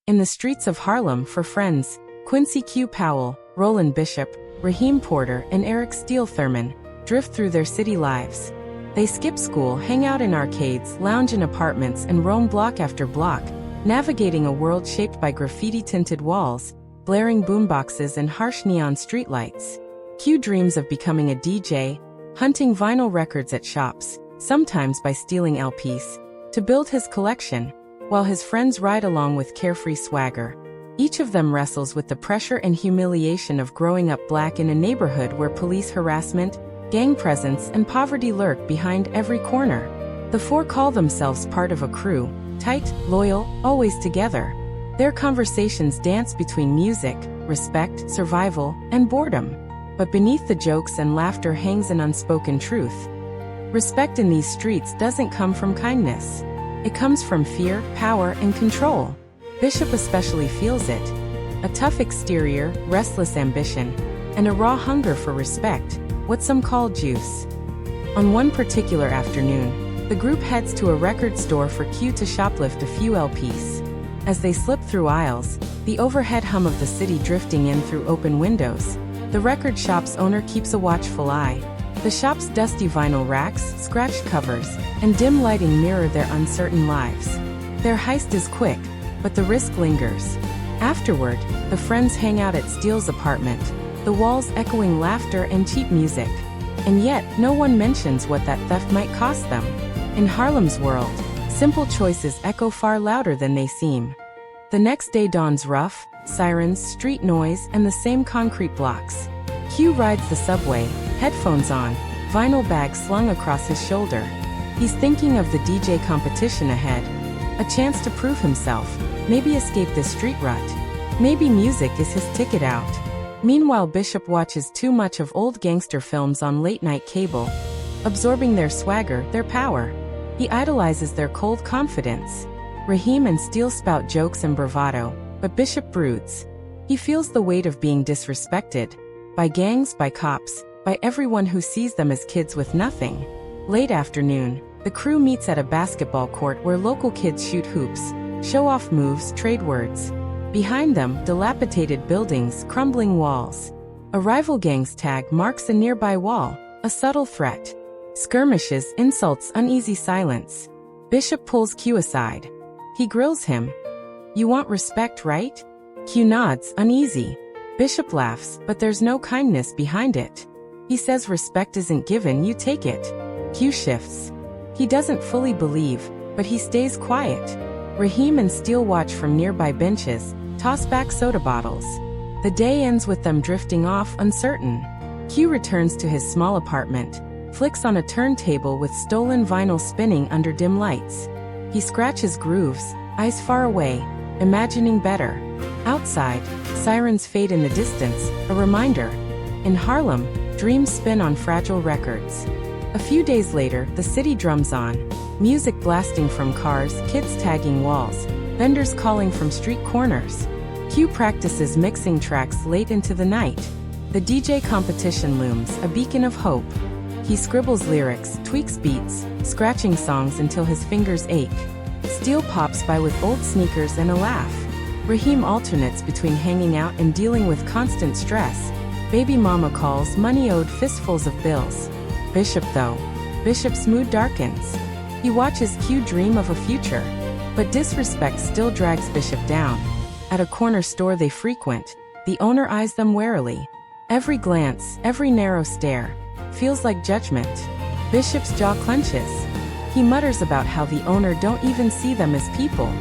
In the streets of Harlem for friends, Quincy Q. Powell, Roland Bishop, Raheem Porter, and Eric Steele Thurman drift through their city lives. They skip school, hang out in arcades, lounge in apartments, and roam block after block, navigating a world shaped by graffiti-tinted walls, blaring boomboxes, and harsh neon streetlights. Q dreams of becoming a DJ, hunting vinyl records at shops, sometimes by stealing LPs, to build his collection, while his friends ride along with carefree swagger. Each of them wrestles with the pressure and humiliation of growing up black in a neighborhood where police harassment, gang presence, and poverty lurk behind every corner. The four call themselves part of a crew, tight, loyal, always together. Their conversations dance between music, respect, survival, and boredom. But beneath the jokes and laughter hangs an unspoken truth. Respect in these streets doesn't come from kindness. It comes from fear, power, and control. Bishop especially feels it. A tough exterior, restless ambition, and a raw hunger for respect, what some call juice. On one particular afternoon, the group heads to a record store for Q to shoplift a few LPs. As they slip through aisles, the overhead hum of the city drifting in through open windows, the record shop's owner keeps a watchful eye. The shop's dusty vinyl racks, scratched covers, and dim lighting mirror their uncertain lives. Their heist is quick, but the risk lingers. Afterward, the friends hang out at Steele's apartment, the walls echoing laughter and cheap music. And yet, no one mentions what that theft might cost them. In Harlem's world, simple choices echo far louder than they seem. The next day dawns rough, sirens, street noise, and the same concrete blocks. Q rides the subway, headphones on, vinyl bag slung across his shoulder. He's thinking of the DJ competition ahead. A chance to prove himself, maybe escape this street rut. Maybe music is his ticket out. Meanwhile, Bishop watches too much of old gangster films on late-night cable, absorbing their swagger, their power. He idolizes their cold confidence. Raheem and Steele spout jokes and bravado, but Bishop broods. He feels the weight of being disrespected. By gangs, by cops, by everyone who sees them as kids with nothing. Late afternoon, the crew meets at a basketball court where local kids shoot hoops, show off moves, trade words. Behind them, dilapidated buildings, crumbling walls. A rival gang's tag marks a nearby wall, a subtle threat. Skirmishes, insults, uneasy silence. Bishop pulls Q aside. He grills him. "You want respect, right?" Q nods, uneasy. Bishop laughs, but there's no kindness behind it. He says respect isn't given, you take it. Q shifts. He doesn't fully believe, but he stays quiet. Raheem and Steele watch from nearby benches, toss back soda bottles. The day ends with them drifting off, uncertain. Q returns to his small apartment, flicks on a turntable with stolen vinyl spinning under dim lights. He scratches grooves, eyes far away, imagining better. Outside, sirens fade in the distance, a reminder. In Harlem, dreams spin on fragile records. A few days later, the city drums on. Music blasting from cars, kids tagging walls, vendors calling from street corners. Q practices mixing tracks late into the night. The DJ competition looms, a beacon of hope. He scribbles lyrics, tweaks beats, scratching songs until his fingers ache. Steele pops by with old sneakers and a laugh. Raheem alternates between hanging out and dealing with constant stress. Baby mama calls, money owed, fistfuls of bills. Bishop's mood darkens. He watches Q dream of a future. But disrespect still drags Bishop down. At a corner store they frequent, the owner eyes them warily. Every glance, every narrow stare, feels like judgment. Bishop's jaw clenches. He mutters about how the owner don't even see them as people.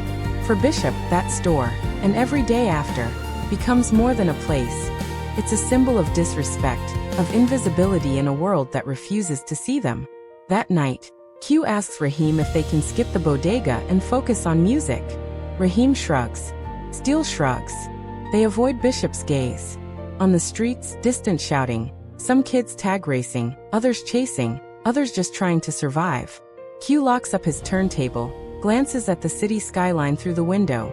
For Bishop, that store, and every day after, becomes more than a place. It's a symbol of disrespect, of invisibility in a world that refuses to see them. That night, Q asks Raheem if they can skip the bodega and focus on music. Raheem shrugs. Steele shrugs. They avoid Bishop's gaze. On the streets, distant shouting. Some kids tag racing, others chasing, others just trying to survive. Q locks up his turntable, glances at the city skyline through the window.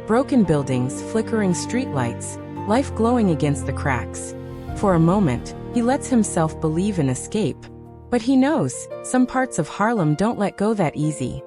Broken buildings, flickering streetlights, life glowing against the cracks. For a moment, he lets himself believe in escape. But he knows, some parts of Harlem don't let go that easy.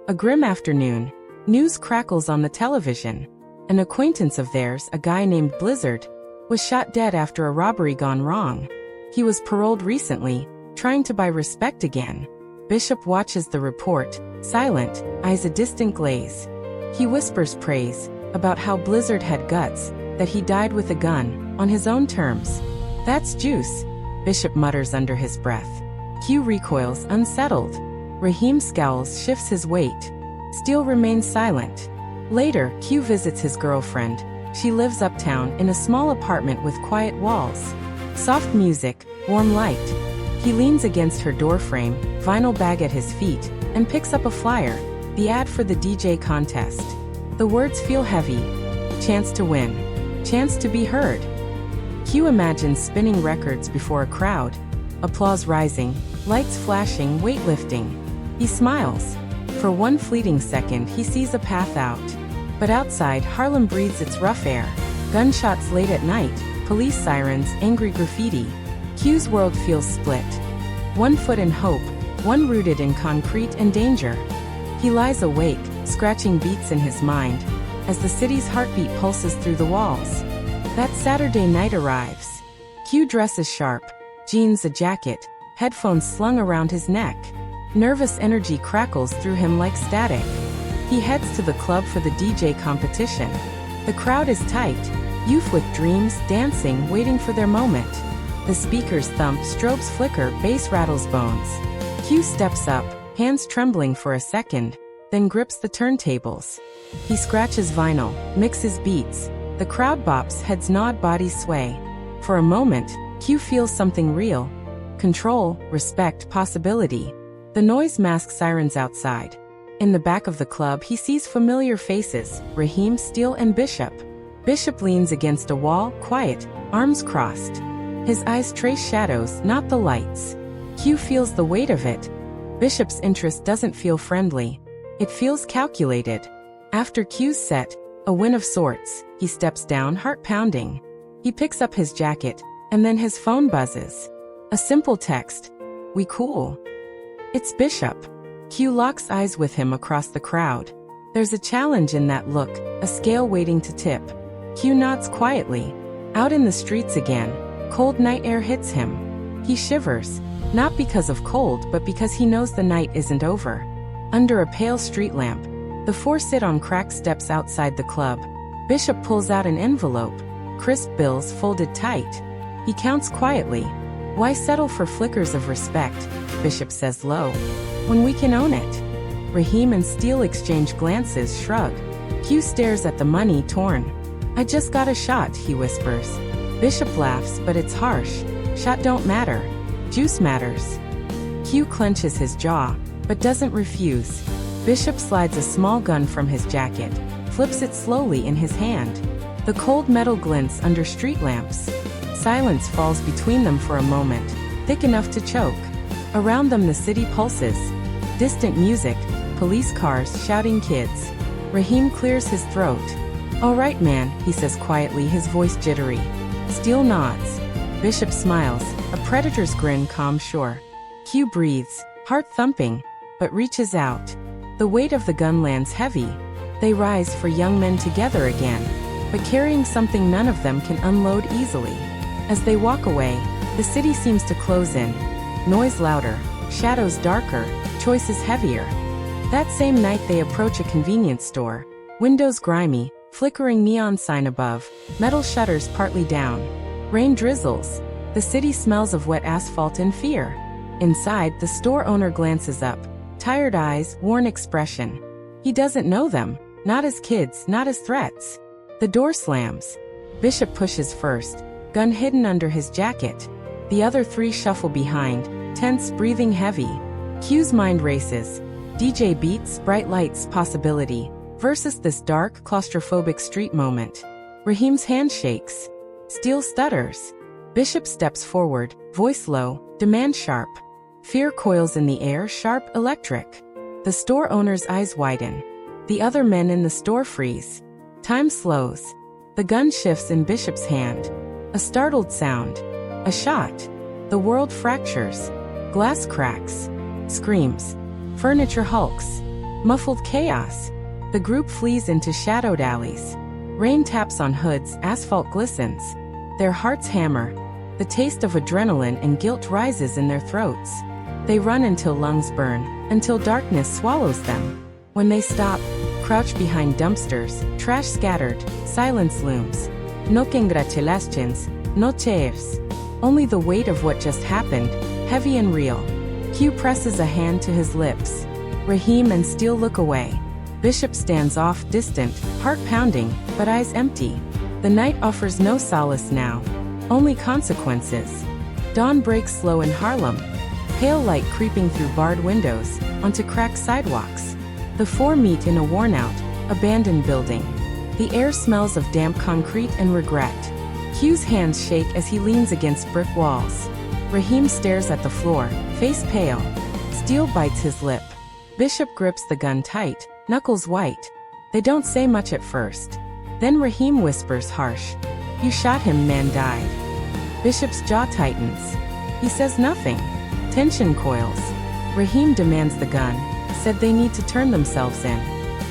A grim afternoon. News crackles on the television. An acquaintance of theirs, a guy named Blizzard, was shot dead after a robbery gone wrong. He was paroled recently, trying to buy respect again. Bishop watches the report, silent, eyes a distant glaze. He whispers praise about how Blizzard had guts, that he died with a gun, on his own terms. That's juice, Bishop mutters under his breath. Q recoils, unsettled. Raheem scowls, shifts his weight. Steele remains silent. Later, Q visits his girlfriend. She lives uptown in a small apartment with quiet walls. Soft music, warm light. He leans against her doorframe, vinyl bag at his feet, and picks up a flyer, the ad for the DJ contest. The words feel heavy. Chance to win. Chance to be heard. Q imagines spinning records before a crowd. Applause rising, lights flashing, weightlifting. He smiles. For one fleeting second he sees a path out. But outside, Harlem breathes its rough air. Gunshots late at night, police sirens, angry graffiti. Q's world feels split. One foot in hope, one rooted in concrete and danger. He lies awake, scratching beats in his mind, as the city's heartbeat pulses through the walls. That Saturday night arrives. Q dresses sharp, jeans, a jacket, headphones slung around his neck. Nervous energy crackles through him like static. He heads to the club for the DJ competition. The crowd is tight, youth with dreams, dancing, waiting for their moment. The speakers thump, strobes flicker, bass rattles bones. Q steps up, hands trembling for a second, then grips the turntables. He scratches vinyl, mixes beats. The crowd bops, heads nod, bodies sway. For a moment, Q feels something real. Control, respect, possibility. The noise masks sirens outside. In the back of the club he sees familiar faces, Raheem, Steele, and Bishop. Bishop leans against a wall, quiet, arms crossed. His eyes trace shadows, not the lights. Q feels the weight of it. Bishop's interest doesn't feel friendly. It feels calculated. After Q's set, a win of sorts, he steps down, heart pounding. He picks up his jacket, and then his phone buzzes. A simple text. We cool? It's Bishop. Q locks eyes with him across the crowd. There's a challenge in that look, a scale waiting to tip. Q nods quietly. Out in the streets again, cold night air hits him. He shivers, not because of cold but because he knows the night isn't over. Under a pale street lamp, the four sit on cracked steps outside the club. Bishop pulls out an envelope, crisp bills folded tight. He counts quietly. Why settle for flickers of respect, Bishop says low, when we can own it? Raheem and Steele exchange glances, shrug. Q stares at the money, torn. I just got a shot, he whispers. Bishop laughs, but it's harsh. Shot don't matter. Juice matters. Q clenches his jaw, but doesn't refuse. Bishop slides a small gun from his jacket, flips it slowly in his hand. The cold metal glints under street lamps. Silence falls between them for a moment, thick enough to choke. Around them the city pulses. Distant music, police cars, shouting kids. Raheem clears his throat. All right, man, he says quietly, his voice jittery. Steele nods. Bishop smiles, a predator's grin, calm, sure. Q breathes, heart thumping, but reaches out. The weight of the gun lands heavy. They rise for young men together again, but carrying something none of them can unload easily. As they walk away, the city seems to close in. Noise louder, shadows darker, choices heavier. That same night they approach a convenience store. Windows grimy, flickering neon sign above, metal shutters partly down. Rain drizzles. The city smells of wet asphalt and fear. Inside, the store owner glances up. Tired eyes, worn expression. He doesn't know them, not as kids, not as threats. The door slams. Bishop pushes first, gun hidden under his jacket. The other three shuffle behind, tense, breathing heavy. Q's mind races. DJ beats, bright lights, possibility, versus this dark, claustrophobic street moment. Raheem's hand shakes. Steele stutters. Bishop steps forward, voice low, demand sharp. Fear coils in the air, sharp, electric. The store owner's eyes widen. The other men in the store freeze. Time slows. The gun shifts in Bishop's hand. A startled sound. A shot. The world fractures. Glass cracks. Screams. Furniture hulks. Muffled chaos. The group flees into shadowed alleys. Rain taps on hoods, asphalt glistens. Their hearts hammer. The taste of adrenaline and guilt rises in their throats. They run until lungs burn, until darkness swallows them. When they stop, crouch behind dumpsters, trash scattered, silence looms. No congratulations, no cheers. Only the weight of what just happened, heavy and real. Q presses a hand to his lips. Raheem and Steele look away. Bishop stands off, distant, heart pounding, but eyes empty. The night offers no solace now. Only consequences. Dawn breaks slow in Harlem. Pale light creeping through barred windows, onto cracked sidewalks. The four meet in a worn-out, abandoned building. The air smells of damp concrete and regret. Q's hands shake as he leans against brick walls. Raheem stares at the floor, face pale. Steele bites his lip. Bishop grips the gun tight, knuckles white. They don't say much at first. Then Raheem whispers harsh. "You shot him, man died." Bishop's jaw tightens. He says nothing. Tension coils. Raheem demands the gun, said they need to turn themselves in.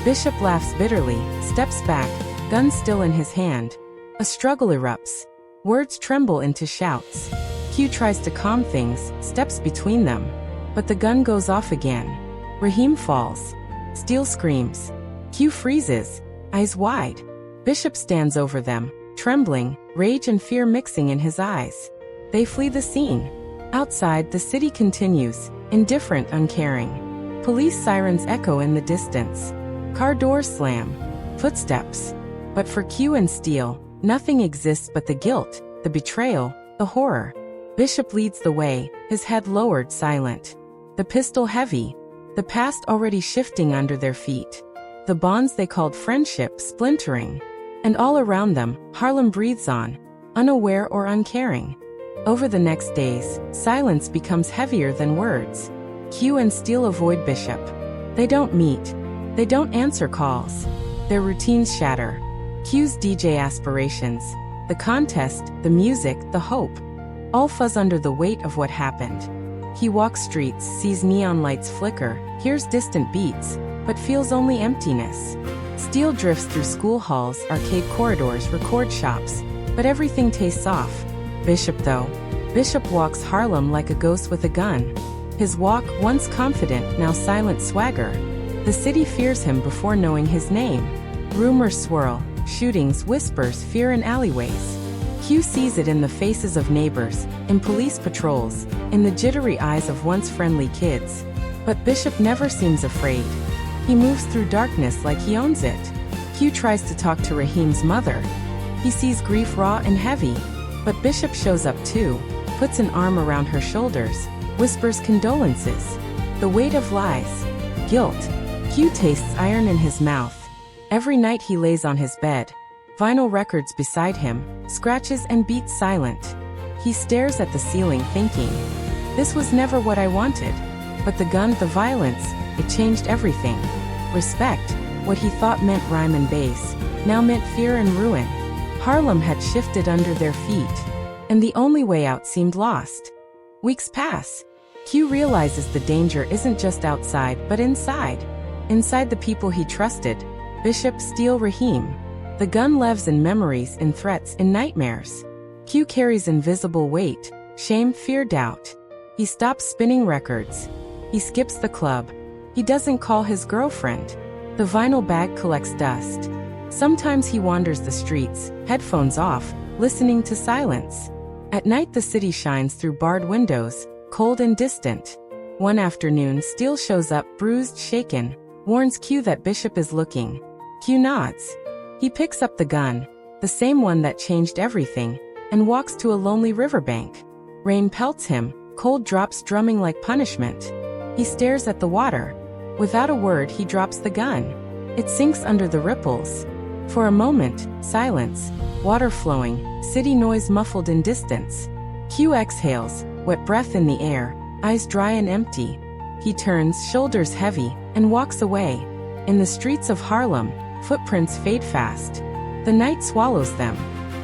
Bishop laughs bitterly, steps back, gun still in his hand. A struggle erupts. Words tremble into shouts. Q tries to calm things, steps between them. But the gun goes off again. Raheem falls. Steele screams. Q freezes, eyes wide. Bishop stands over them, trembling, rage and fear mixing in his eyes. They flee the scene. Outside, the city continues, indifferent, uncaring. Police sirens echo in the distance. Car doors slam. Footsteps. But for Q and Steele, nothing exists but the guilt, the betrayal, the horror. Bishop leads the way, his head lowered, silent. The pistol heavy. The past already shifting under their feet. The bonds they called friendship splintering. And all around them, Harlem breathes on, unaware or uncaring. Over the next days, silence becomes heavier than words. Q and Steele avoid Bishop. They don't meet. They don't answer calls. Their routines shatter. Q's DJ aspirations, the contest, the music, the hope, all fuzz under the weight of what happened. He walks streets, sees neon lights flicker, hears distant beats, but feels only emptiness. Steele drifts through school halls, arcade corridors, record shops, but everything tastes off. Bishop though. Bishop walks Harlem like a ghost with a gun. His walk, once confident, now silent swagger. The city fears him before knowing his name. Rumors swirl, shootings, whispers, fear in alleyways. Q sees it in the faces of neighbors, in police patrols, in the jittery eyes of once friendly kids. But Bishop never seems afraid. He moves through darkness like he owns it. Q tries to talk to Raheem's mother. He sees grief raw and heavy. But Bishop shows up too, puts an arm around her shoulders, whispers condolences. The weight of lies. Guilt. Q tastes iron in his mouth. Every night he lays on his bed. Vinyl records beside him, scratches and beats silent. He stares at the ceiling thinking, this was never what I wanted. But the gun, the violence, it changed everything. Respect, what he thought meant rhyme and bass, now meant fear and ruin. Harlem had shifted under their feet, and the only way out seemed lost. Weeks pass. Q realizes the danger isn't just outside but inside. Inside the people he trusted. Bishop, Steele, Raheem. The gun lives in memories, in threats, in nightmares. Q carries invisible weight, shame, fear, doubt. He stops spinning records. He skips the club. He doesn't call his girlfriend. The vinyl bag collects dust. Sometimes he wanders the streets, headphones off, listening to silence. At night the city shines through barred windows, cold and distant. One afternoon Steele shows up, bruised, shaken, warns Q that Bishop is looking. Q nods. He picks up the gun, the same one that changed everything, and walks to a lonely riverbank. Rain pelts him, cold drops drumming like punishment. He stares at the water. Without a word he drops the gun. It sinks under the ripples. For a moment, silence, water flowing, city noise muffled in distance. Q exhales, wet breath in the air, eyes dry and empty. He turns, shoulders heavy, and walks away. In the streets of Harlem, footprints fade fast. The night swallows them.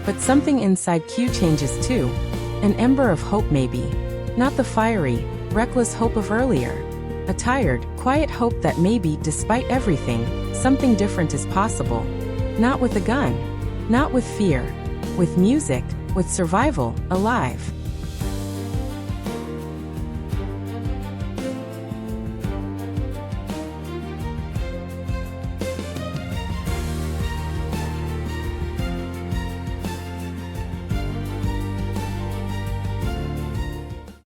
But something inside Q changes too. An ember of hope maybe. Not the fiery, reckless hope of earlier. A tired, quiet hope that maybe, despite everything, something different is possible. Not with a gun. Not with fear. With music, with survival, alive.